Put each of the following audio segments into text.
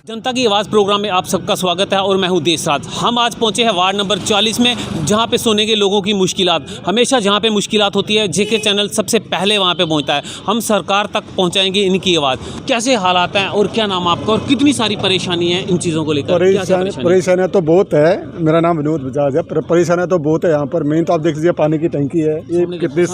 जनता की आवाज़ प्रोग्राम में आप सबका स्वागत है और मैं हूं देशराज। हम आज पहुंचे हैं वार्ड नंबर 40 में, जहां पे सोने के लोगों की मुश्किलात हमेशा जहां पे मुश्किलात होती है जेके चैनल सबसे पहले वहां पे पहुंचता है। हम सरकार तक पहुंचाएंगे इनकी आवाज़, कैसे हालात हैं और क्या नाम आपका और कितनी सारी परेशानी है इन चीज़ों को लेकर। परेशानियाँ तो बहुत है। मेरा नाम विनोद बजाज है। परेशानियाँ तो बहुत है यहाँ पर। मेन तो आप देख लीजिए, पानी की टंकी है, ये कितने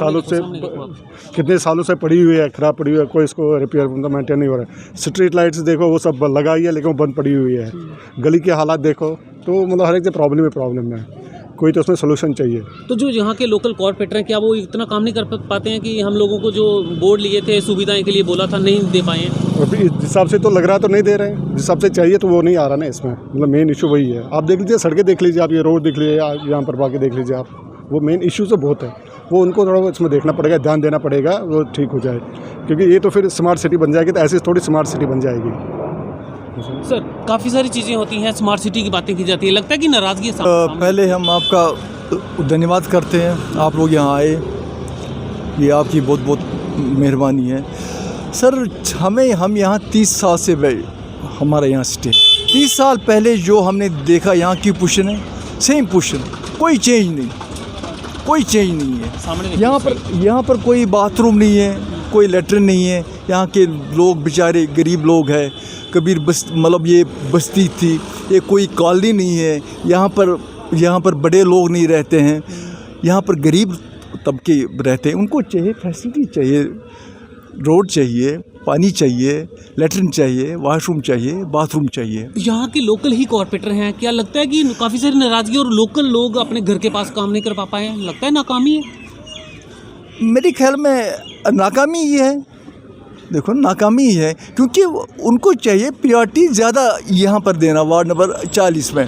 सालों से पड़ी हुई है, ख़राब पड़ी हुई है, कोई इसको रिपेयर मेंटेन नहीं हो रहा है। स्ट्रीट लाइट्स देखो वो सब लगाई है लेकिन वो बंद पड़ी हुई है। गली के हालात देखो तो मतलब हर एक प्रॉब्लम है, कोई तो उसमें सोल्यूशन चाहिए। तो जो यहाँ के लोकल कॉर्पोरेटर हैं, क्या वो इतना काम नहीं कर पाते हैं कि हम लोगों को जो बोर्ड लिए थे सुविधाएं के लिए बोला था नहीं दे पाए हैं? अभी इस हिसाब से तो लग रहा तो नहीं दे रहे हैं, जिस हिसाब से चाहिए तो वो नहीं आ रहा ना इसमें। मतलब मेन इशू वही है। आप देख लीजिए, सड़कें देख लीजिए, आप ये रोड देख लीजिए, यहाँ पर बाकी देख लीजिए आप, वो मेन इशू तो बहुत है। वो उनको थोड़ा इसमें देखना पड़ेगा, ध्यान देना पड़ेगा, वो ठीक हो जाए। क्योंकि ये तो फिर स्मार्ट सिटी बन जाएगी, तो ऐसी थोड़ी स्मार्ट सिटी बन जाएगी। सर, काफ़ी सारी चीज़ें होती हैं, स्मार्ट सिटी की बातें की जाती है, लगता है कि नाराज़गी है। पहले हम आपका धन्यवाद करते हैं, आप लोग यहाँ आए, ये आपकी बहुत बहुत मेहरबानी है सर। हम यहाँ 30 साल से हमारा यहाँ स्टे, 30 साल पहले जो हमने देखा यहाँ की पोजीशन है सेम पोजीशन, कोई चेंज नहीं है। यहाँ पर कोई बाथरूम नहीं है, कोई लेटरिन नहीं है। यहाँ के लोग बेचारे गरीब लोग हैं, कबीर मतलब ये बस्ती थी, ये कोई कॉलोनी नहीं है। यहाँ पर बड़े लोग नहीं रहते हैं, यहाँ पर गरीब तबके रहते हैं। उनको चाहिए फैसिलिटी चाहिए, रोड चाहिए, पानी चाहिए, लेटरिन चाहिए, वॉशरूम चाहिए, बाथरूम चाहिए। यहाँ के लोकल ही कॉर्पोरेटर हैं, क्या लगता है कि काफ़ी सारी नाराज़गी और लोकल लोग अपने घर के पास काम नहीं कर पा पाए हैं? लगता है नाकामी है। मेरे ख्याल में नाकामी ही है। देखो नाकामी ही है, क्योंकि उनको चाहिए प्रायोरिटी ज़्यादा यहाँ पर देना वार्ड नंबर 40 में,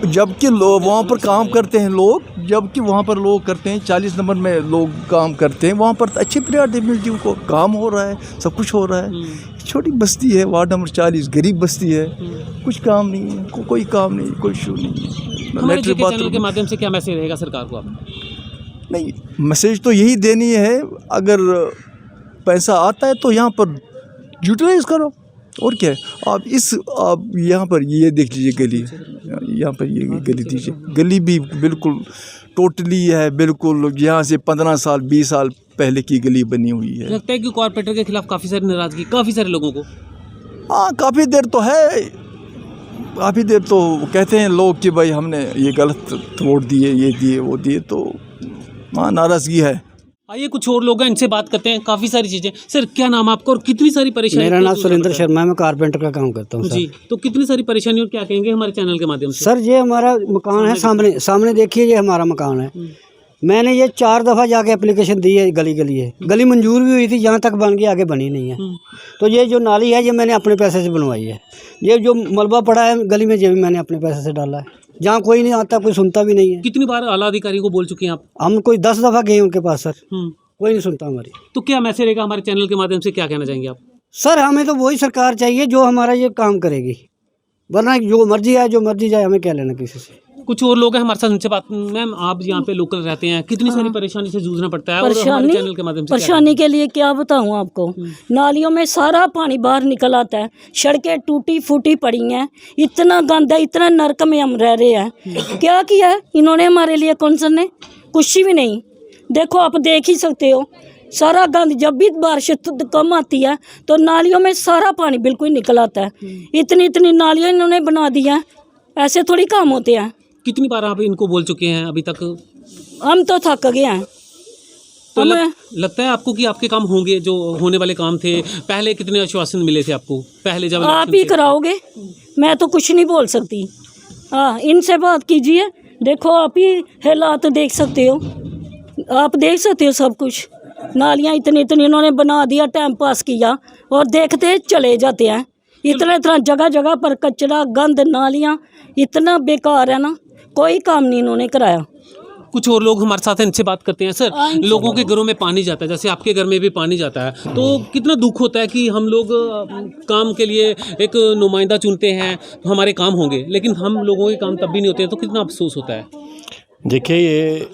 जबकि लोग वहाँ पर काम करते हैं, वहाँ पर लोग करते हैं 40 नंबर में लोग काम करते हैं, वहाँ पर अच्छी प्रायोरिटी मिलती है उनको, काम हो रहा है, सब कुछ हो रहा है। छोटी बस्ती है वार्ड नंबर 40, गरीब बस्ती है, कुछ काम नहीं है, कोई काम नहीं, कोई इशू नहीं है। हमारे चैनल के माध्यम से क्या मैसेज रहेगा सरकार को आप? नहीं, मैसेज तो यही देनी है, अगर पैसा आता है तो यहाँ पर यूटिलाइज करो, और क्या है। आप यहाँ पर ये देख लीजिए गली, यहाँ पर ये गली दीजिए, गली भी बिल्कुल टोटली है, बिल्कुल यहाँ से 15 साल 20 साल पहले की गली बनी हुई है। लगता है कि कॉर्पोरेटर के खिलाफ काफ़ी सारी नाराज़गी काफ़ी सारे लोगों को। हाँ, काफ़ी देर तो है, काफ़ी देर तो कहते हैं लोग कि भाई हमने ये गलत तोड़ दिए, ये दिए वो दिए, तो हाँ नाराज़गी है। आइए कुछ और लोग हैं, इनसे बात करते हैं। काफ़ी सारी चीज़ें। सर, क्या नाम आपका और कितनी सारी परेशानी? मेरा नाम सुरेंद्र शर्मा है, मैं कारपेंटर का काम करता हूँ जी। तो कितनी सारी परेशानी और क्या कहेंगे हमारे चैनल के माध्यम से? सर, ये हमारा मकान है, सामने देखिए, ये हमारा मकान है। मैंने ये 4 दफ़ा जाके एप्लीकेशन दी है, गली मंजूर भी हुई थी, यहाँ तक बन गई, आगे बनी नहीं है। तो ये जो नाली है ये मैंने अपने पैसे से बनवाई है। ये जो मलबा पड़ा है गली में, ये भी मैंने अपने पैसे से डाला है, जहाँ कोई नहीं आता, कोई सुनता भी नहीं है। कितनी बार आला अधिकारी को बोल चुके हैं आप? हम कोई 10 दफ़ा गए उनके पास सर, कोई नहीं सुनता हमारी। तो क्या मैसेज रहेगा हमारे चैनल के माध्यम से, क्या कहना चाहेंगे आप? सर, हमें तो वही सरकार चाहिए जो हमारा ये काम करेगी, वरना जो मर्जी आए जो मर्जी जाए, हमें क्या लेना किसी से। कुछ और लोग हैं हमारे साथ, उनसे बात। मैम, आप यहाँ पे लोकल रहते हैं, कितनी सारी परेशानी से जूझना पड़ता है और हमारे चैनल के माध्यम से परेशानी के लिए क्या बताऊँ आपको, नालियों में सारा पानी बाहर निकल आता है, सड़कें टूटी फूटी पड़ी हैं, इतना गंदा, इतना नरक में हम रह रहे हैं। क्या किया है इन्होंने हमारे लिए? कौंसन ने कुछ भी नहीं। देखो, आप देख ही सकते हो, सारा गंद, जब भी बारिश कम आती है तो नालियों में सारा पानी बिल्कुल निकल आता है। इतनी इतनी नालियाँ इन्होंने बना दी हैं, ऐसे थोड़ी काम होते हैं। कितनी बार आप इनको बोल चुके हैं अभी तक? हम तो थक गए हैं। तो लगता है आपको कि आपके काम होंगे, जो होने वाले काम थे? पहले कितने आश्वासन मिले थे आपको पहले जब? आप ही कराओगे, मैं तो कुछ नहीं बोल सकती। हाँ, इनसे बात कीजिए। देखो, आप ही हालात देख सकते हो, आप देख सकते हो सब कुछ। नालियाँ इतनी इतनी इन्होंने बना दिया, टाइम पास किया और देखते चले जाते हैं। इतना इतना जगह जगह पर कचरा, गंद, नालियाँ इतना बेकार है ना, कोई काम नहीं इन्होंने कराया। कुछ और लोग हमारे साथ हैं, इनसे बात करते हैं। सर, लोगों के घरों में पानी जाता है, जैसे आपके घर में भी पानी जाता है, तो कितना दुख होता है कि हम लोग काम के लिए एक नुमाइंदा चुनते हैं, हमारे काम होंगे, लेकिन हम लोगों के काम तब भी नहीं होते हैं, तो कितना अफसोस होता है? देखिए, ये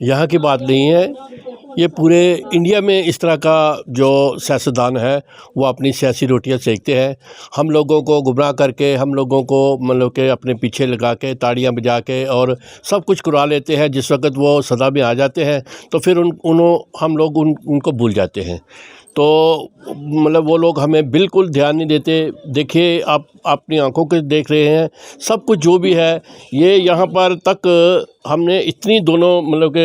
यहाँ की बात नहीं है, ये पूरे इंडिया में इस तरह का जो सियासतदान है वो अपनी सियासी रोटियां सेकते हैं। हम लोगों को गुमराह करके, हम लोगों को मतलब के अपने पीछे लगा के, ताड़ियां बजा के और सब कुछ करवा लेते हैं। जिस वक्त वो सदा में आ जाते हैं तो फिर हम लोग उनको भूल जाते हैं। तो मतलब वो लोग हमें बिल्कुल ध्यान नहीं देते। देखिए, आप अपनी आंखों के देख रहे हैं सब कुछ जो भी है। ये यहाँ पर तक हमने इतनी दोनों मतलब के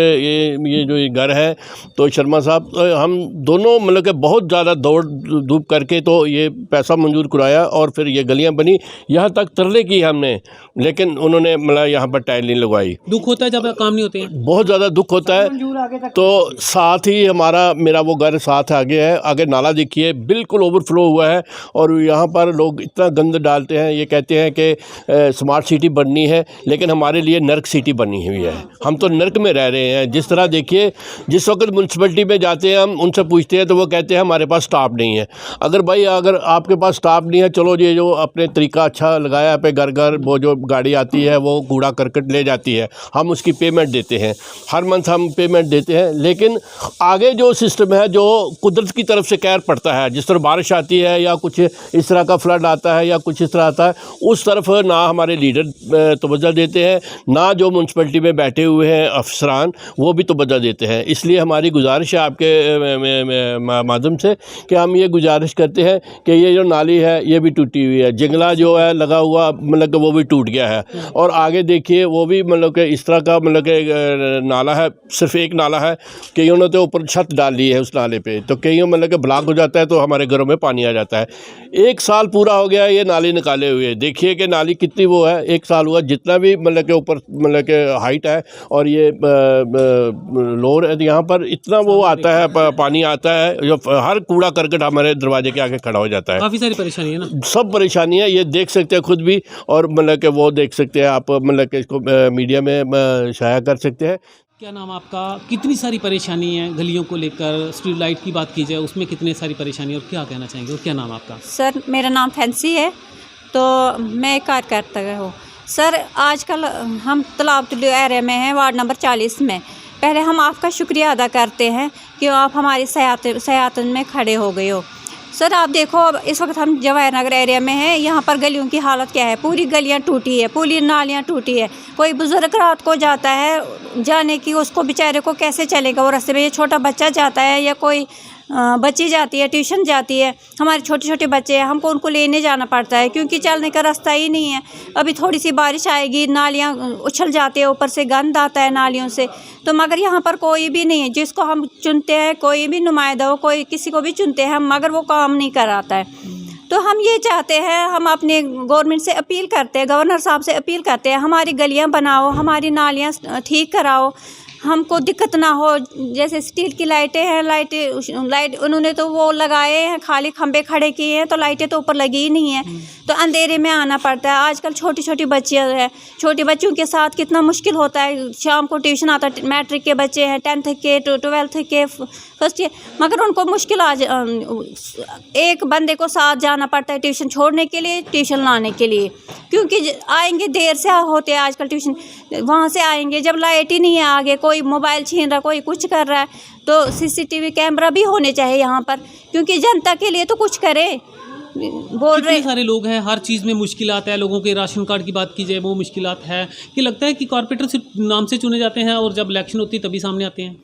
ये जो घर है, तो शर्मा साहब, हम दोनों मतलब के बहुत ज़्यादा दौड़ धूप करके तो ये पैसा मंजूर कराया और फिर ये गलियां बनी। यहाँ तक तरले की हमने, लेकिन उन्होंने मतलब यहाँ पर टाइल नहीं लगवाई। दुख होता है जब काम नहीं होते हैं, बहुत ज़्यादा दुख होता है। तो साथ ही मेरा वो घर साथ आगे है, आगे नाला देखिए बिल्कुल ओवरफ्लो हुआ है और यहाँ पर लोग इतना गंद डालते हैं। ये कहते हैं कि स्मार्ट सिटी बननी है, लेकिन हमारे लिए नर्क सिटी बनी हुई है। हम तो नर्क में रह रहे हैं। जिस तरह देखिए, जिस वक्त म्यूनसिपलिटी में जाते हैं, हम उनसे पूछते हैं तो वो कहते हैं हमारे पास स्टाफ नहीं है। अगर आपके पास स्टाफ नहीं है, चलो ये जो अपने तरीका अच्छा लगाया पे, घर घर वो जो गाड़ी आती है वो कूड़ा करकट ले जाती है, हम उसकी पेमेंट देते हैं, हर मंथ हम पेमेंट देते हैं। लेकिन आगे जो सिस्टम है, जो कुदरत की तरफ से कहर पड़ता है, जिस तरह बारिश आती है या कुछ इस तरह का फ्लड आता है या कुछ इस तरह आता है, उस तरफ ना हमारे लीडर तवज्जो देते हैं, ना जो म्यूनसिपलिटी में बैठे हुए हैं अफसरान वो भी तवज्जो देते हैं। इसलिए हमारी गुजारिश है आपके माध्यम से कि हम ये गुजारिश करते हैं कि ये जो नाली है ये भी टूटी हुई है, जंगला जो है लगा हुआ मतलब कि वो भी टूट गया है, और आगे देखिए वो भी मतलब कि इस तरह का मतलब कि नाला है, सिर्फ एक नाला है, कईयों ने तो ऊपर छत डाल ली है उस नाले पे, तो कईयों मतलब कि ब्लॉक हो जाता है तो हमारे घरों में पानी आ जाता है। 1 साल पूरा हो गया ये नाली निकाले हुए। देखिए कि नाली कितनी वो है, 1 साल हुआ, जितना भी मतलब के ऊपर मतलब के हाइट है और ये लोअर है, यहाँ पर इतना वो आता है, पानी आता है, जो हर कूड़ा करकट हमारे दरवाजे के आगे खड़ा हो जाता है। काफ़ी सारी परेशानी है ना, सब परेशानी है, ये देख सकते हैं खुद भी, और मतलब कि वो देख सकते हैं आप, मतलब कि इसको मीडिया में शाया कर सकते हैं। क्या नाम आपका? कितनी सारी परेशानी है गलियों को लेकर? स्ट्रीट लाइट की बात की जाए, उसमें कितनी सारी परेशानी है और क्या कहना चाहेंगे? और क्या नाम आपका? सर, मेरा नाम फैंसी है, तो मैं कार्यकर्ता हूँ। सर, आजकल हम तालाब टुल्लू एरिया में हैं, वार्ड नंबर 40 में। पहले हम आपका शुक्रिया अदा करते हैं कि आप हमारी सयातन में खड़े हो गए हो। सर, आप देखो, अब इस वक्त हम जवाहर नगर एरिया में हैं, यहाँ पर गलियों की हालत क्या है? पूरी गलियाँ टूटी है, पूरी नालियाँ टूटी है। कोई बुज़ुर्ग रात को जाता है, जाने की उसको बेचारे को कैसे चलेगा वो रास्ते में? ये छोटा बच्चा जाता है या कोई बच्ची जाती है, ट्यूशन जाती है, हमारे छोटे छोटे बच्चे हैं, हमको उनको लेने जाना पड़ता है क्योंकि चलने का रास्ता ही नहीं है। अभी थोड़ी सी बारिश आएगी, नालियाँ उछल जाती है, ऊपर से गंद आता है नालियों से। तो मगर यहाँ पर कोई भी नहीं है जिसको हम चुनते हैं, कोई भी नुमाइंदा हो, कोई किसी को भी चुनते हैं हम, मगर वो काम नहीं कराता है। तो हम ये चाहते हैं, हम अपने गवर्नमेंट से अपील करते हैं, गवर्नर साहब से अपील करते हैं, हमारी गलियाँ बनाओ, हमारी नालियाँ ठीक कराओ, हमको दिक्कत ना हो। जैसे स्टील की लाइटें हैं, लाइट उन्होंने तो वो लगाए हैं, खाली खंबे खड़े किए हैं, तो लाइटें तो ऊपर लगी ही नहीं है, तो अंधेरे में आना पड़ता है। आजकल छोटी छोटी बच्चियाँ हैं, छोटे बच्चों के साथ कितना मुश्किल होता है। शाम को ट्यूशन आता है, मैट्रिक के बच्चे हैं, 10th के, 12th के, फर्स्ट ईयर, मगर उनको मुश्किल एक बंदे को साथ जाना पड़ता है ट्यूशन छोड़ने के लिए, ट्यूशन लाने के लिए, क्योंकि आएंगे देर से होते हैं आजकल ट्यूशन, वहाँ से आएंगे जब लाइट ही नहीं है, आगे कोई मोबाइल छीन रहा, कोई कुछ कर रहा है, तो CCTV कैमरा भी होने चाहिए यहाँ पर, क्योंकि जनता के लिए तो कुछ करे। बोल रहे सारे लोग हैं, हर चीज़ में मुश्किलात है। लोगों के राशन कार्ड की बात की जाए वो मुश्किलात है कि लगता है कि कॉर्पोरेटर सिर्फ नाम से चुने जाते हैं और जब इलेक्शन होती है तभी सामने आते हैं।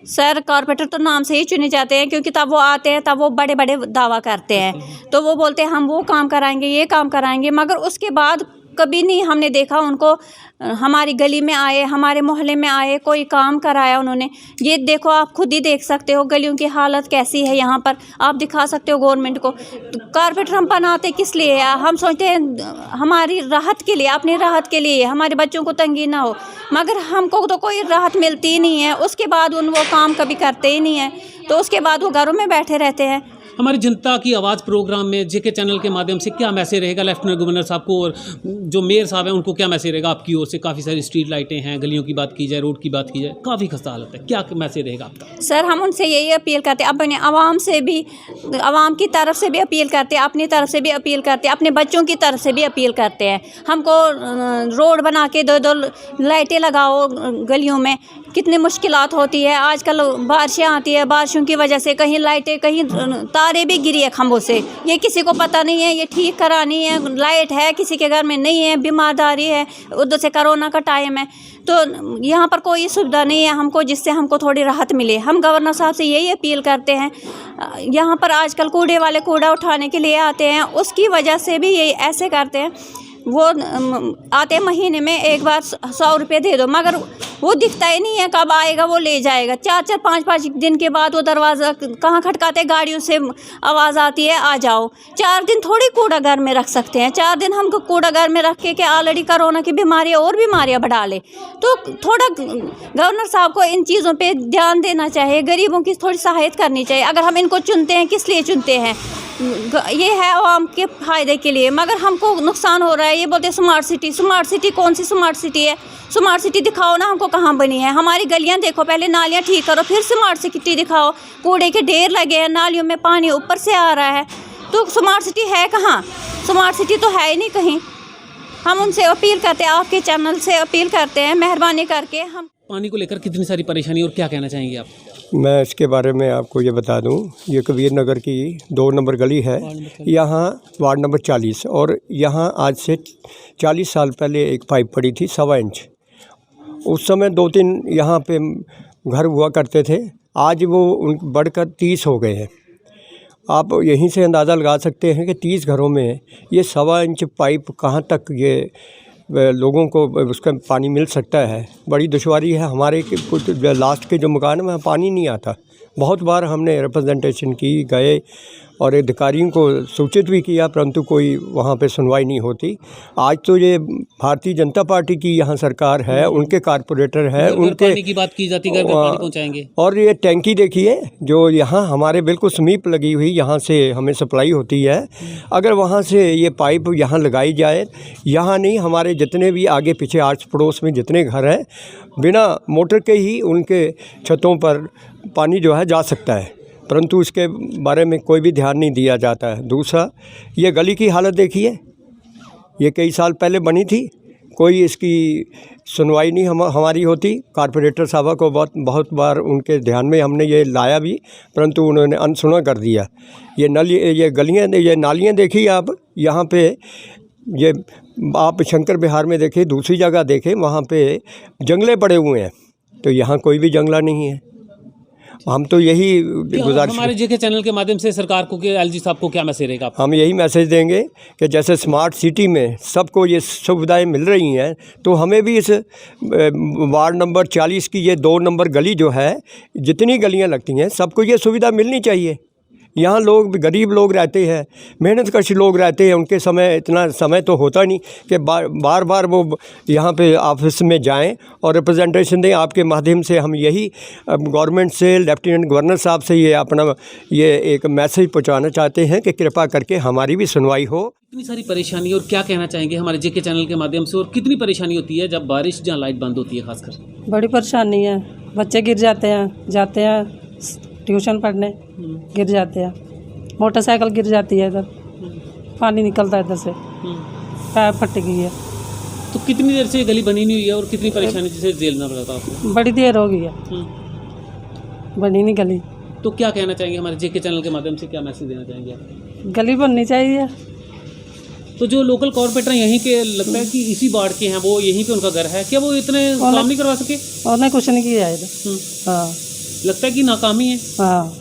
सर कॉर्पोरेटर तो नाम से ही चुने जाते हैं, क्योंकि तब वो आते हैं, तब वो बड़े बड़े दावा करते हैं, तो वो बोलते हैं हम वो काम कराएंगे, ये काम कराएंगे, मगर उसके बाद कभी नहीं हमने देखा उनको हमारी गली में आए, हमारे मोहल्ले में आए, कोई काम कराया उन्होंने। ये देखो, आप खुद ही देख सकते हो गलियों की हालत कैसी है यहाँ पर, आप दिखा सकते हो गवर्नमेंट को। तो कॉर्पोरेटर हम बनाते किस लिए है? हम सोचते हैं हमारी राहत के लिए, अपनी राहत के लिए, हमारे बच्चों को तंगी ना हो, मगर हमको तो कोई राहत मिलती ही नहीं है। उसके बाद वो काम कभी करते ही नहीं है, तो उसके बाद वो घरों में बैठे रहते हैं। हमारी जनता की आवाज़ प्रोग्राम में JK चैनल के माध्यम से क्या मैसेज रहेगा लेफ्टिनेंट गवर्नर साहब को, और जो मेयर साहब हैं उनको क्या मैसेज रहेगा आपकी ओर से? काफ़ी सारी स्ट्रीट लाइटें हैं, गलियों की बात की जाए, रोड की बात की जाए, काफ़ी खस्ता हालत है, क्या मैसेज रहेगा आपका? सर हम उनसे यही अपील करते हैं, अपने आवाम से भी, आवाम की तरफ से भी अपील करते हैं, अपनी तरफ से भी अपील करते हैं, अपने बच्चों की तरफ से भी अपील करते हैं। हमको रोड बना के 2-2 लाइटें लगाओ गलियों में, कितनी मुश्किलात होती है। आजकल बारिशें आती है, बारिशों की वजह से कहीं लाइटें, कहीं तारें भी गिरी है खंभों से, ये किसी को पता नहीं है, ये ठीक करानी है। लाइट है किसी के घर में नहीं है, बीमारदारी है, उधर से कोरोना का टाइम है, तो यहाँ पर कोई सुविधा नहीं है हमको जिससे हमको थोड़ी राहत मिले। हम गवर्नर साहब से यही अपील करते हैं। यहाँ पर आजकल कूड़े वाले कूड़ा उठाने के लिए आते हैं, उसकी वजह से भी ये ऐसे करते हैं, वो आते महीने में एक बार 100 रुपये दे दो, मगर वो दिखता ही नहीं है, कब आएगा वो ले जाएगा। 4-4, 5-5 दिन के बाद वो दरवाज़ा कहाँ खटकाते, गाड़ियों से आवाज़ आती है आ जाओ। 4 दिन थोड़ी कूड़ा घर में रख सकते हैं, 4 दिन हमको कूड़ा घर में रख के ऑलरेडी कोरोना की बीमारियाँ और बीमारियाँ बढ़ा ले। तो थोड़ा गवर्नर साहब को इन चीज़ों पे ध्यान देना चाहिए, गरीबों की थोड़ी सहायता करनी चाहिए। अगर हम इनको चुनते हैं, किस लिए चुनते हैं? ये है आवाम के फ़ायदे के लिए, मगर हमको नुकसान हो रहा है। ये बोलते हैं स्मार्ट सिटी, कौन सी स्मार्ट सिटी है? स्मार्ट सिटी दिखाओ ना हमको, कहाँ बनी है? हमारी गलियां देखो, पहले नालियां ठीक करो, फिर स्मार्ट सिटी दिखाओ। कूड़े के ढेर लगे हैं, नालियों में पानी ऊपर से आ रहा है, तो स्मार्ट सिटी है कहाँ? स्मार्ट सिटी तो है ही नहीं कहीं। हम उनसे अपील करते हैं, आपके चैनल से अपील करते हैं, मेहरबानी करके। हम पानी को लेकर कितनी सारी परेशानी, और क्या कहना चाहेंगे आप? मैं इसके बारे में आपको ये बता दूं, ये कबीर नगर की 2 नंबर गली है, यहाँ वार्ड नंबर 40, और यहाँ आज से 40 साल पहले एक पाइप पड़ी थी 1.25 इंच। उस समय 2-3 यहाँ पे घर हुआ करते थे, आज वो उन बढ़कर 30 हो गए हैं। आप यहीं से अंदाज़ा लगा सकते हैं कि 30 घरों में ये 1.25 इंच पाइप कहाँ तक ये लोगों को उसका पानी मिल सकता है। बड़ी दुश्वारी है। हमारे कुछ लास्ट के जो मकान में पानी नहीं आता। बहुत बार हमने रिप्रेजेंटेशन की, गए और अधिकारियों को सूचित भी किया, परंतु कोई वहाँ पे सुनवाई नहीं होती। आज तो ये भारतीय जनता पार्टी की यहाँ सरकार है, उनके कारपोरेटर है, उनके पानी की बात की जाती है, घर घर पानी पहुँचाएंगे। और ये टैंकी देखिए जो यहाँ हमारे बिल्कुल समीप लगी हुई, यहाँ से हमें सप्लाई होती है। अगर वहाँ से ये पाइप यहाँ लगाई जाए, यहाँ नहीं हमारे जितने भी आगे पीछे आस पड़ोस में जितने घर हैं, बिना मोटर के ही उनके छतों पर पानी जो है जा सकता है, परंतु इसके बारे में कोई भी ध्यान नहीं दिया जाता है। दूसरा, ये गली की हालत देखिए, ये कई साल पहले बनी थी, कोई इसकी सुनवाई नहीं हमारी होती। कारपोरेटर साहब को बहुत बार उनके ध्यान में हमने ये लाया भी, परंतु उन्होंने अनसुना कर दिया। ये गलियाँ, ये नालियाँ देखिए आप, यहाँ पे ये आप शंकर बिहार में देखिए, दूसरी जगह देखें, वहाँ पे जंगले पड़े हुए हैं, तो यहाँ कोई भी जंगला नहीं है। हम तो यही गुजारिश, हमारे JK चैनल के माध्यम से सरकार को, LG साहब को क्या मैसेज रहेगा? हम यही मैसेज देंगे कि जैसे स्मार्ट सिटी में सबको ये सुविधाएं मिल रही हैं, तो हमें भी इस वार्ड नंबर 40 की ये 2 नंबर गली जो है, जितनी गलियां लगती हैं, सबको ये सुविधा मिलनी चाहिए। यहाँ लोग गरीब लोग रहते हैं, मेहनत कश लोग रहते हैं, उनके समय इतना समय तो होता नहीं कि बार बार वो यहाँ पे ऑफिस में जाएं और रिप्रेजेंटेशन दें। आपके माध्यम से हम यही गवर्नमेंट से, लेफ्टिनेंट गवर्नर साहब से ये अपना ये एक मैसेज पहुँचाना चाहते हैं कि कृपा करके हमारी भी सुनवाई हो। इतनी सारी परेशानी, और क्या कहना चाहेंगे हमारे जेके चैनल के माध्यम से, और कितनी परेशानी होती है जब बारिश जहाँ लाइट बंद होती है खासकर? बड़ी परेशानी है, बच्चे गिर जाते हैं ट्यूशन पढ़ने, गिर जाते हैं, मोटरसाइकिल गिर जाती है, इधर पानी निकलता है इधर से, पैर फट गई है। तो कितनी देर से ये गली बनी नहीं हुई है और कितनी परेशानी जिसे झेलना पड़ा था आपको? बड़ी देर हो गई है, बनी नहीं गली। तो क्या कहना चाहेंगे हमारे जेके चैनल के माध्यम से, क्या मैसेज देना चाहेंगे आप? गली बननी चाहिए। तो जो लोकल कॉर्पोरेटर यहीं के लगता है कि इसी वार्ड के हैं, वो यहीं पे उनका घर है, क्या वो इतने काम नहीं करवा सके? उन्होंने कुछ नहीं किया है इधर। हाँ, लगता है कि नाकामी है। हाँ।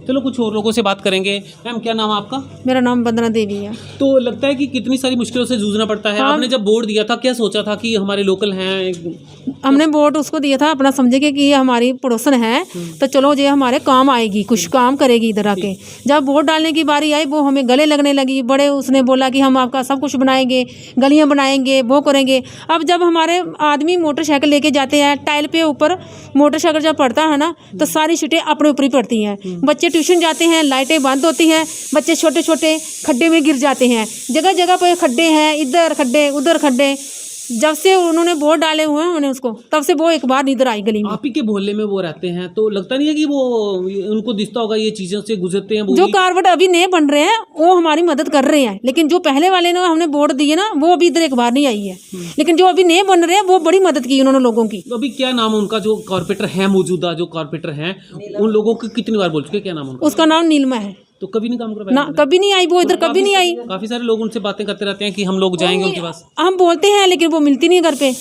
चलो कुछ और लोगों से बात करेंगे। मैम, क्या नाम है आपका? मेरा नाम वंदना देवी है। तो लगता है कि कितनी सारी मुश्किलों से जूझना पड़ता है। हाँ। आपने जब बोर्ड दिया था, क्या सोचा था कि हमारे लोकल हैं? हमने वोट उसको दिया था अपना समझे कि ये हमारी पड़ोसन है, तो चलो ये हमारे काम आएगी, कुछ काम करेगी इधर आके। जब वोट डालने की बारी आई, वो हमें गले लगने लगी। बड़े उसने बोला कि हम आपका सब कुछ बनाएंगे, गलियां बनाएंगे, वो करेंगे। अब जब हमारे आदमी मोटरसाइकिल लेके जाते हैं, टाइल पे ऊपर मोटरसाइकिल जब पड़ता है ना, तो सारी सीटें अपने ऊपर ही पड़ती हैं। बच्चे ट्यूशन जाते हैं, लाइटें बंद होती हैं, बच्चे छोटे छोटे खड्डे में गिर जाते हैं। जगह जगह पर खड्डे हैं, इधर खड्डे उधर खड्डे। जब से उन्होंने वोट डाले हुए हैं उन्होंने उसको, तब से वो एक बार इधर आई गली में। आप ही के मोहल्ले में वो रहते हैं, तो लगता नहीं है कि वो उनको दिखता होगा ये चीज़ों से गुजरते हैं? वो जो कारवट अभी नए बन रहे हैं वो हमारी मदद कर रहे हैं, लेकिन जो पहले वाले ने हमने वोट दिए ना, वो अभी इधर एक बार नहीं आई है। लेकिन जो अभी नए बन रहे हैं वो बड़ी मदद की उन्होंने लोगों की। तो अभी क्या नाम है उनका, जो कॉर्पोरेटर है मौजूदा, जो कॉर्पोरेटर हैं, उन लोगों को कितनी बार बोल चुके, क्या नाम उनका? उसका नाम नीलमा है। तो कभी नहीं काम करवाया ना, कभी नहीं आई वो इधर, कभी नहीं आई। काफी सारे लोग उनसे बातें करते रहते हैं कि हम लोग जाएंगे उनके पास। हम बोलते हैं लेकिन वो मिलती नहीं घर पे।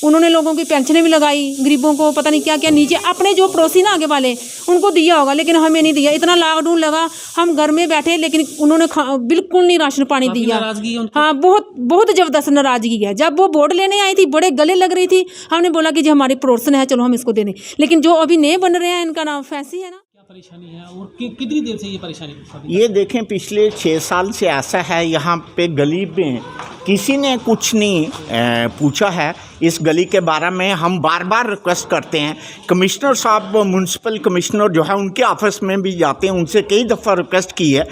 उन्होंने लोगों की पेंशनें भी लगाई, गरीबों को पता नहीं क्या क्या नीचे अपने जो पड़ोसी ना आगे वाले उनको दिया होगा, लेकिन हमें नहीं दिया। इतना लॉकडाउन लगा, हम घर में बैठे, लेकिन उन्होंने बिल्कुल नहीं राशन पानी दिया। नाराजगी है उनकी? हाँ, बहुत बहुत जबरदस्त नाराजगी है। जब वो वोट लेने आई थी, बड़े गले लग रही थी, हमने बोला कि जो हमारी पड़ोसन है, चलो हम इसको दे दें। लेकिन जो अभी नए बन रहे हैं, इनका नाम फैंसी है ना। परेशानी है, और कितनी देर से ये परेशानी? ये देखें, पिछले 6 साल से ऐसा है, यहाँ पे गली में किसी ने कुछ नहीं पूछा है इस गली के बारे में। हम बार बार रिक्वेस्ट करते हैं, कमिश्नर साहब, म्यूनसिपल कमिश्नर जो है उनके ऑफिस में भी जाते हैं, उनसे कई दफ़ा रिक्वेस्ट की है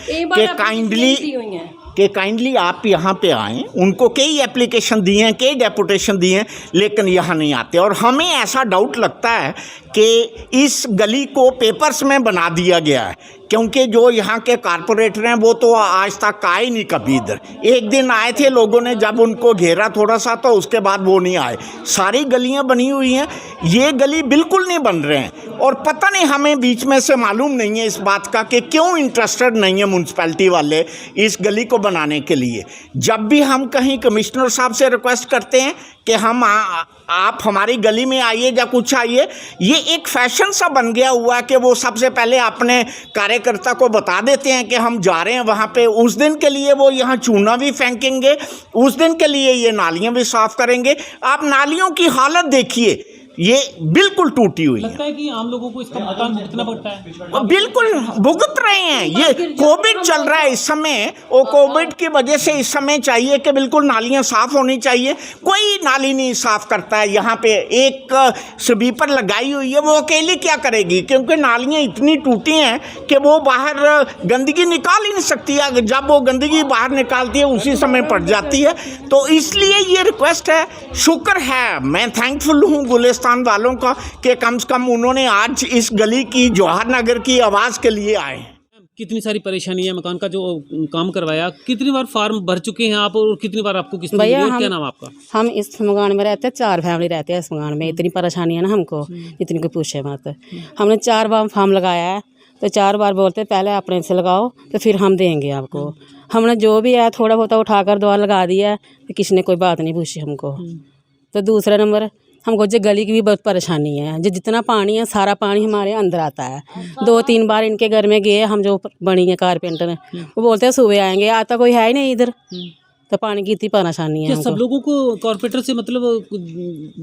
कि काइंडली आप यहाँ पे आएँ। उनको कई एप्लीकेशन दिए हैं, कई डेपुटेशन दिए हैं, लेकिन यहाँ नहीं आते। और हमें ऐसा डाउट लगता है कि इस गली को पेपर्स में बना दिया गया है, क्योंकि जो यहाँ के कारपोरेटर हैं वो तो आज तक आए नहीं कभी इधर। एक दिन आए थे, लोगों ने जब उनको घेरा थोड़ा सा, तो उसके बाद वो नहीं आए। सारी गलियाँ बनी हुई हैं, ये गली बिल्कुल नहीं बन रहे हैं। और पता नहीं, हमें बीच में से मालूम नहीं है इस बात का कि क्यों इंटरेस्टेड नहीं है म्यूनसिपैलिटी वाले इस गली को बनाने के लिए। जब भी हम कहीं कमिश्नर साहब से रिक्वेस्ट करते हैं कि हम आप हमारी गली में आइए या कुछ आइए, ये एक फैशन सा बन गया हुआ है कि वो सबसे पहले अपने कार्यकर्ता को बता देते हैं कि हम जा रहे हैं वहाँ पे। उस दिन के लिए वो यहाँ चूना भी फेंकेंगे, उस दिन के लिए ये नालियाँ भी साफ़ करेंगे। आप नालियों की हालत देखिए, ये बिल्कुल टूटी हुई है। लगता है कि आम लोगों को इसका भुगतान भुगतना पड़ता है। बिल्कुल भुगत रहे हैं। ये कोविड चल रहा है इस समय, और कोविड की वजह से इस समय चाहिए कि बिल्कुल नालियां साफ़ होनी चाहिए। कोई नाली नहीं साफ़ करता है। यहाँ पे एक स्वीपर लगाई हुई है, वो अकेली क्या करेगी, क्योंकि नालियां इतनी टूटी हैं कि वो बाहर गंदगी निकाल ही नहीं सकती है। जब वो गंदगी बाहर निकालती है उसी समय पड़ जाती है। तो इसलिए ये रिक्वेस्ट है। शुक्र है, मैं थैंकफुल हूँ गुलिस्तान वालों का कि कम से कम उन्होंने आज इस गली की, जवाहर नगर की आवाज़ के लिए आए। कितनी सारी परेशानी है, मकान का जो काम करवाया, कितनी बार फॉर्म भर चुके हैं आप, और कितनी बार आपको किस्त मिली है? क्या नाम आपका? हम इस मकान में रहते हैं, 4 फैमिली रहते हैं इस मकान में। इतनी परेशानी है ना हमको, इतनी कोई पूछे मत। हमने 4 बार फॉर्म लगाया है, तो 4 बार बोलते पहले अपने से लगाओ तो फिर हम देंगे आपको। हमने जो भी है थोड़ा बहुत उठाकर दवा लगा दिया है, तो किसी ने कोई बात नहीं पूछी हमको। तो दूसरा नंबर, हमको जो गली की भी बहुत परेशानी है। जो जितना पानी है सारा पानी हमारे अंदर आता है। 2-3 बार इनके घर में गए हम, जो बनी है कारपेंटर, वो बोलते हैं सुबह आएंगे, आता कोई है ही नहीं इधर। तो पानी की इतनी परेशानी है क्या सब हमको। लोगों को कॉर्पोरेटर से मतलब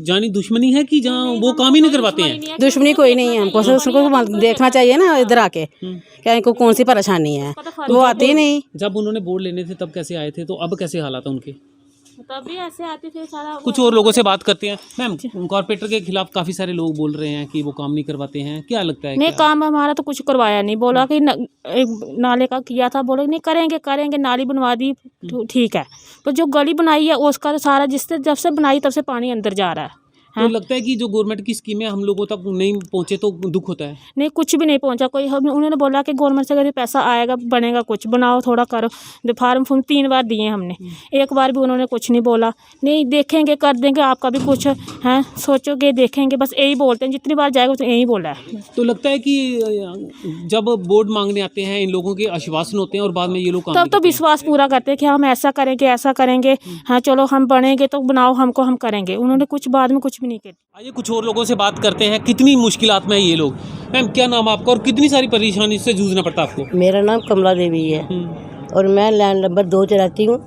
जानी दुश्मनी है कि जहाँ वो काम ही नहीं करवाते हैं? दुश्मनी कोई नहीं है हमको, सिर्फ उसको देखना चाहिए ना इधर आके क्या इनको कौन सी परेशानी है, वो आती ही नहीं। जब उन्होंने बोर्ड लेने थे तब कैसे आए थे, तो अब कैसे हालात है उनके? तब भी ऐसे आते थे सारा। कुछ और लोगों से बात करते हैं। मैम, कॉर्पोरेटर के खिलाफ काफ़ी सारे लोग बोल रहे हैं कि वो काम नहीं करवाते हैं, क्या लगता है? नहीं, क्या? काम हमारा तो कुछ करवाया नहीं, बोला कि एक नाले का किया था, बोले नहीं करेंगे, नाली बनवा दी ठीक है, तो जो गली बनाई है उसका तो सारा जिससे जब से बनाई तब से पानी अंदर जा रहा है। तो लगता है कि जो गवर्नमेंट की स्कीमें हम लोगों तक नहीं पहुंचे तो दुख होता है। नहीं, कुछ भी नहीं पहुंचा कोई। हम उन्होंने बोला कि गवर्नमेंट से अगर पैसा आएगा बनेगा, कुछ बनाओ थोड़ा करो। फार्म 3 बार दिए हमने, एक बार भी उन्होंने कुछ नहीं बोला। नहीं देखेंगे कर देंगे, आपका भी कुछ है सोचोगे देखेंगे, बस यही बोलते हैं, जितनी बार जाएगा तो यही बोला है। तो लगता है कि जब बोर्ड मांगने आते हैं इन लोगों के आश्वासन होते हैं और बाद में ये लोग काम तब नहीं तो करते हैं। विश्वास पूरा करते हैं कि हम ऐसा करेंगे, हाँ चलो हम बनेंगे तो बनाओ हमको, हम करेंगे। उन्होंने कुछ बाद में कुछ भी नहीं किया। आइए कुछ और लोगों से बात करते हैं, कितनी मुश्किलात में है ये लोग। मैम, क्या नाम आपका और कितनी सारी परेशानी से जूझना पड़ता है आपको? मेरा नाम कमला देवी है और मैं लैंड नंबर 2 से रहती हूँ।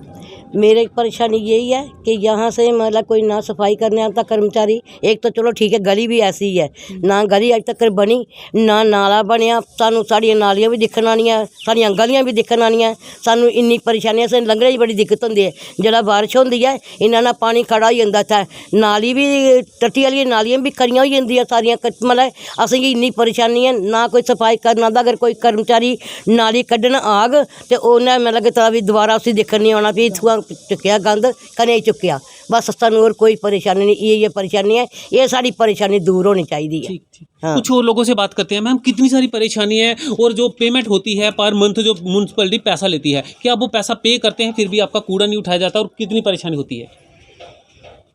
मेरी परेशानी यही है कि यहाँ से मतलब कोई ना सफाई करने आता कर्मचारी। एक तो चलो ठीक है, गली भी ऐसी है, ना गली अज तक बनी ना नाला बनया। सानू साड़ियाँ नालियाँ भी दिखन आनियाँ, साड़ियाँ गलियाँ भी दिखन आनियाँ। सानू इन्नी परेशानियाँ से लंघने की बड़ी दिक्कत होंदी है। जब बारिश होंदी है इन्ना ना पानी खड़ा हो जाता था, नाली भी टट्टी वाली नालियाँ भी खड़ियाँ हो जांदियां सारियाँ। मतलब असें इन्नी परेशानी है, ना कोई सफाई करना आंदा। अगर कोई कर्मचारी नाली कड्ढन आग तो उन्हें मतलब कि तला भी दोबारा उसी दिखन नहीं आना भी इत्थुआं चुक्या गंद कने चुक्या। बस सानू और कोई परेशानी नहीं, ये परेशानी है, ये सारी परेशानी दूर होनी चाहिए है। हाँ। कुछ और लोगों से बात करते हैं। मैम, कितनी सारी परेशानी है और जो पेमेंट होती है पर मंथ जो म्यूनसिपैलिटी पैसा लेती है, क्या आप वो पैसा पे करते हैं फिर भी आपका कूड़ा नहीं उठाया जाता और कितनी परेशानी होती है?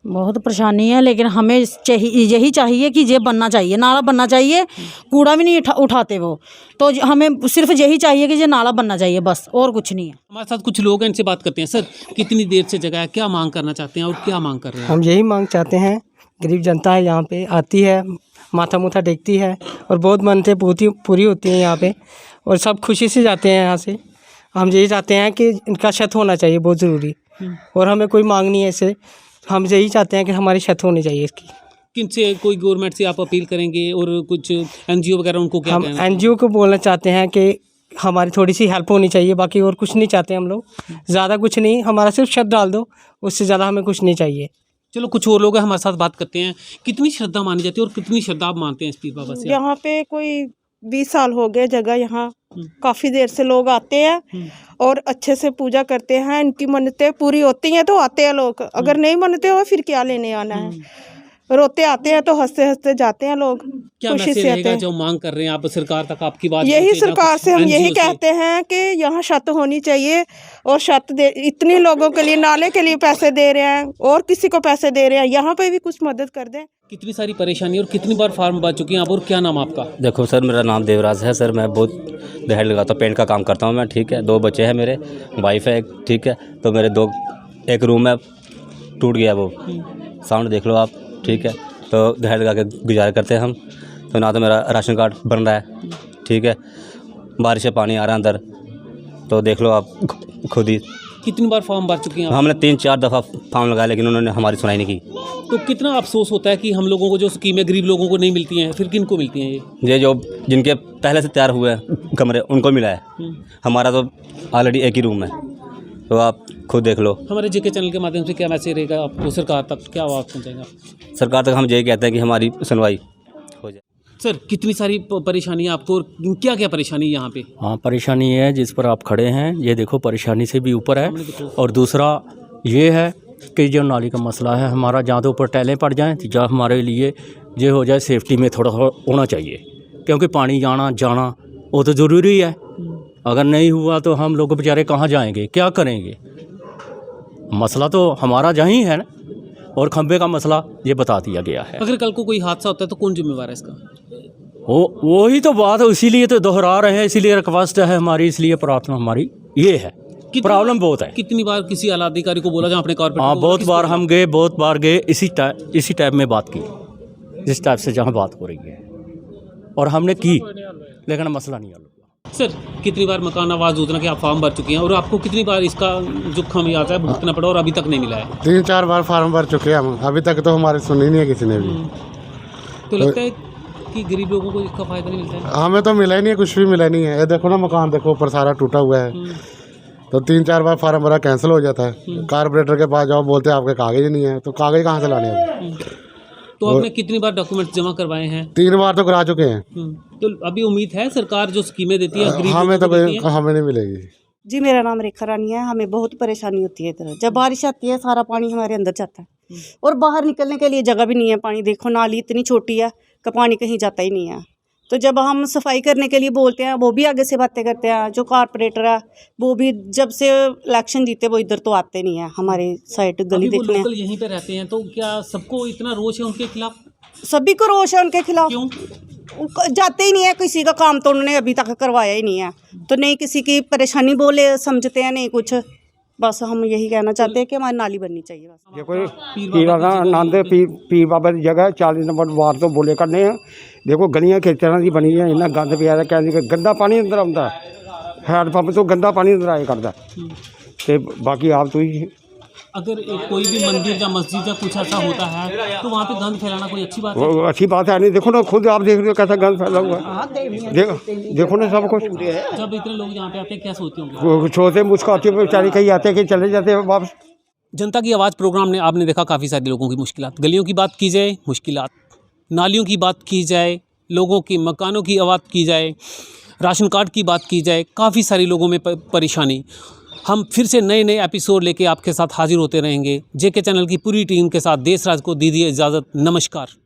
बहुत परेशानी है, लेकिन हमें यही चाहिए कि ये बनना चाहिए, नाला बनना चाहिए। कूड़ा भी नहीं उठाते वो, तो हमें सिर्फ यही चाहिए कि ये नाला बनना चाहिए, बस और कुछ नहीं है। हमारे साथ कुछ लोग हैं, इनसे बात करते हैं। सर, कितनी देर से जगह है, क्या मांग करना चाहते हैं और क्या मांग कर रहे हैं? हम यही मांग चाहते हैं, गरीब जनता है यहाँ पे आती है, माथा मुथा टेकती है और बहुत मनते पूरी होती हैं यहाँ पे और सब खुशी से जाते हैं यहाँ से। हम यही चाहते हैं कि इनका छत होना चाहिए, बहुत ज़रूरी। और हमें कोई मांग नहीं है इससे, हम यही चाहते हैं कि हमारी छत होनी चाहिए इसकी। किनसे, कोई गवर्नमेंट से आप अपील करेंगे और कुछ एनजीओ वगैरह उनको क्या हम कहना? एनजीओ को बोलना चाहते हैं कि हमारी थोड़ी सी हेल्प होनी चाहिए, बाकी और कुछ नहीं चाहते हम लोग, ज़्यादा कुछ नहीं, हमारा सिर्फ छत डाल दो, उससे ज़्यादा हमें कुछ नहीं चाहिए। चलो कुछ और लोग हैं हमारे साथ बात करते हैं। कितनी श्रद्धा मानी जाती है और कितनी श्रद्धा आप मानते हैं इस पीर बाबा से? यहाँ पे कोई 20 साल हो गए जगह, यहाँ काफ़ी देर से लोग आते हैं और अच्छे से पूजा करते हैं। इनकी मन्नतें पूरी होती हैं तो आते हैं लोग, अगर नहीं मन्नते हो फिर क्या लेने आना है। रोते आते हैं तो हंसते हंसते जाते हैं लोग, क्या खुशी मैसेज से आते रहेगा हैं। जो मांग कर रहे हैं आप सरकार तक, आपकी बात यही पहुंचे, सरकार से हम NGO यही से? कहते हैं कि यहाँ छत होनी चाहिए और छत दे, इतने लोगों के लिए नाले के लिए पैसे दे रहे हैं और किसी को पैसे दे रहे हैं, यहाँ पे भी कुछ मदद कर दें। कितनी सारी परेशानी और कितनी बार फार्म बच चुकी हैं आप और क्या नाम आपका? देखो सर, मेरा नाम देवराज है सर। मैं बहुत दिहाड़ी लगाता हूँ, पेंट का काम करता हूँ मैं, ठीक है। 2 बच्चे हैं मेरे, वाइफ है, ठीक है। तो मेरे एक रूम में टूट गया वो, साउंड देख लो आप, ठीक है। तो दिहाड़ी लगा के गुजारा करते हैं हम। तो ना तो मेरा राशन कार्ड बन रहा है, ठीक है, बारिश से पानी आ रहा है अंदर, तो देख लो आप खुद ही। कितनी बार फॉर्म भर चुके हैं आप? हमने 3-4 दफ़ा फॉर्म लगाया लेकिन उन्होंने हमारी सुनाई नहीं की। तो कितना अफसोस होता है कि हम लोगों को जो स्कीमें गरीब लोगों को नहीं मिलती हैं, फिर किन को मिलती हैं ये जो जिनके पहले से तैयार हुए हैं कमरे, उनको मिला है। हमारा तो ऑलरेडी एक ही रूम है, तो आप खुद देख लो। हमारे जेके चैनल के माध्यम से क्या मैसेज रहेगा आपको सरकार तक, क्या आवाज़ पहुँचाएंगे आप? सरकार तक हम यही कहते हैं कि हमारी सुनवाई हो जाए। सर, कितनी सारी परेशानी है आपको और क्या क्या परेशानी है यहाँ पे? हाँ, परेशानी है जिस पर आप खड़े हैं, ये देखो परेशानी से भी ऊपर है। और दूसरा ये है कि जो नाली का मसला है हमारा, जहाँ तो ऊपर टैलें पड़ जाएँ, जहाँ हमारे लिए ये हो जाए, सेफ्टी में थोड़ा होना चाहिए, क्योंकि पानी जाना वो तो ज़रूरी है। अगर नहीं हुआ तो हम लोग बेचारे कहाँ जाएंगे, क्या करेंगे? मसला तो हमारा जहीं है ना, और खंबे का मसला ये बता दिया गया है। अगर कल को कोई हादसा होता है तो कौन जिम्मेवार है इसका? वही तो बात है, इसीलिए तो दोहरा रहे हैं, इसीलिए रिक्वेस्ट है हमारी, इसलिए प्रार्थना हमारी ये है। प्रॉब्लम बहुत है। कितनी बार किसी आला अधिकारी को बोला, जहाँ अपने कॉर्पोरेट? हाँ, बहुत बार हम गए, बहुत बार गए, इसी टाइप में बात की, जिस टाइप से जहाँ बात हो रही है, और हमने की, लेकिन मसला नहीं हल। सर कितनी बार मकान आवास योजना के आप फॉर्म भर चुके हैं और आपको कितनी बार इसका जो खमियाजा है भुगतना पड़ा और अभी तक नहीं मिला है? 3-4 बार फार्म भर चुके हैं हम, अभी तक तो हमारी सुनी नहीं है किसी ने भी। तो लगता है कि गरीब लोगों को इसका फ़ायदा नहीं मिलता है? हमें तो मिला ही नहीं है, कुछ भी मिला नहीं है। ये देखो ना मकान देखो ऊपर सारा टूटा हुआ है। तो 3-4 बार फार्म भरा कैंसिल हो जाता है। कारपोरेटर के पास जाओ बोलते हैं आपके कागज ही नहीं है, तो कागज कहाँ से लाने हैं? तो आपने कितनी बार डॉक्यूमेंट जमा करवाए हैं? 3 बार तो करा चुके हैं। तो अभी उम्मीद है सरकार जो स्कीमें देती है गरीब हमें तो लोगों को देती है? हमें नहीं मिलेगी। जी मेरा नाम रेखा रानी है। हमें बहुत परेशानी होती है इधर। जब बारिश आती है सारा पानी हमारे अंदर जाता है और बाहर निकलने के लिए जगह भी नहीं है। पानी देखो नाली इतनी छोटी है कि पानी कहीं जाता ही नहीं है। तो जब हम सफाई करने के लिए बोलते हैं वो भी आगे से बातें करते हैं। जो कारपोरेटर है वो भी जब से इलेक्शन जीते वो इधर तो आते नहीं है हमारे साइड गली अभी वो देखने। लोकल यहीं पे रहते हैं, तो क्या सबको इतना रोष है उनके खिलाफ? सभी को रोष है उनके खिलाफ। क्यों? जाते ही नहीं है, किसी का काम तो उन्होंने अभी तक करवाया ही नहीं है। तो नहीं किसी की परेशानी बोले समझते हैं, नहीं कुछ। बस हम यही कहना चाहते हैं कि हमारी नाली बननी चाहिए। बस देखो पीर बाबा की जगह 40 नंबर वार्ड तो बोले करने हैं। देखो गलियां किस तरह की बनी है, इन्ना गंद पिया है, कहते गंदा पानी अंदर आता है। हैंडपंप तो गंदा पानी अंदर आया करता है। बाकी आप तो ही अगर कोई भी मंदिर या मस्जिद या कुछ ऐसा होता है तो वहाँ पे गंद फैलाना कोई अच्छी बात है? वो अच्छी बात है नहीं। देखो ना खुद आप देख रहे हो कैसा गंद फैला हुआ है। देखो ना सब कुछ। जब इतने लोग यहाँ पे आते हैं क्या सोचते होंगे? सोचते मुस्कुराते बेचारे कहीं आते हैं कि चले जाते हैं वापस। जनता की आवाज़ प्रोग्राम ने आपने देखा काफ़ी सारे लोगों की मुश्किलात। गलियों की बात की जाए मुश्किलात, नालियों की बात की जाए, लोगों की मकानों की बात की जाए, राशन कार्ड की बात की जाए, काफ़ी सारे लोगों में परेशानी। हम फिर से नए नए एपिसोड लेके आपके साथ हाजिर होते रहेंगे। जेके चैनल की पूरी टीम के साथ देशराज को दीजिए इजाज़त। नमस्कार।